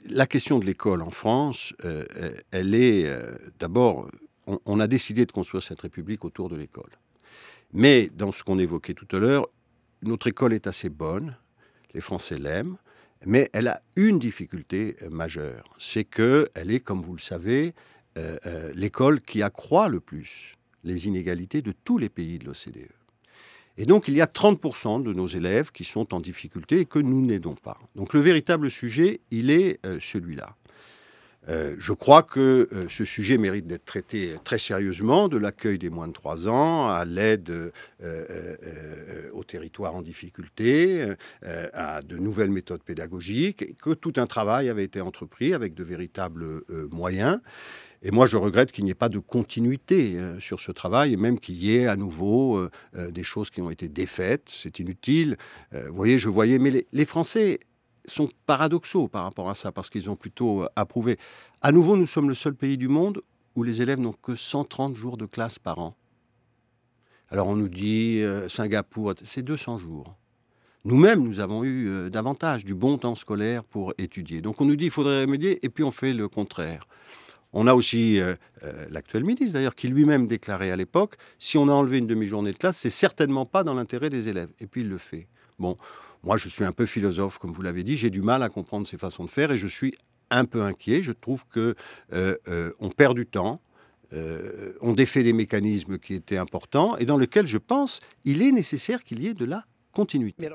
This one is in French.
La question de l'école en France, elle est d'abord, on a décidé de construire cette République autour de l'école. Mais dans ce qu'on évoquait tout à l'heure, notre école est assez bonne, les Français l'aiment, mais elle a une difficulté majeure, c'est qu'elle est, comme vous le savez, l'école qui accroît le plus les inégalités de tous les pays de l'OCDE. Et donc, il y a 30% de nos élèves qui sont en difficulté et que nous n'aidons pas. Donc, le véritable sujet, il est celui-là. Je crois que ce sujet mérite d'être traité très sérieusement, de l'accueil des moins de 3 ans, à l'aide aux territoires en difficulté, à de nouvelles méthodes pédagogiques, et que tout un travail avait été entrepris avec de véritables moyens. Et moi, je regrette qu'il n'y ait pas de continuité sur ce travail, et même qu'il y ait à nouveau des choses qui ont été défaites. C'est inutile. Vous voyez, je voyais, mais les Français sont paradoxaux par rapport à ça, parce qu'ils ont plutôt approuvé. À nouveau, nous sommes le seul pays du monde où les élèves n'ont que 130 jours de classe par an. Alors on nous dit Singapour, c'est 200 jours. Nous-mêmes, nous avons eu davantage du bon temps scolaire pour étudier. Donc on nous dit qu'il faudrait remédier, et puis on fait le contraire. On a aussi l'actuel ministre, d'ailleurs, qui lui-même déclarait à l'époque, si on a enlevé une demi-journée de classe, c'est certainement pas dans l'intérêt des élèves. Et puis il le fait. Bon, moi je suis un peu philosophe, comme vous l'avez dit, j'ai du mal à comprendre ces façons de faire et je suis un peu inquiet. Je trouve que on perd du temps, on défait des mécanismes qui étaient importants et dans lesquels, je pense, il est nécessaire qu'il y ait de la continuité.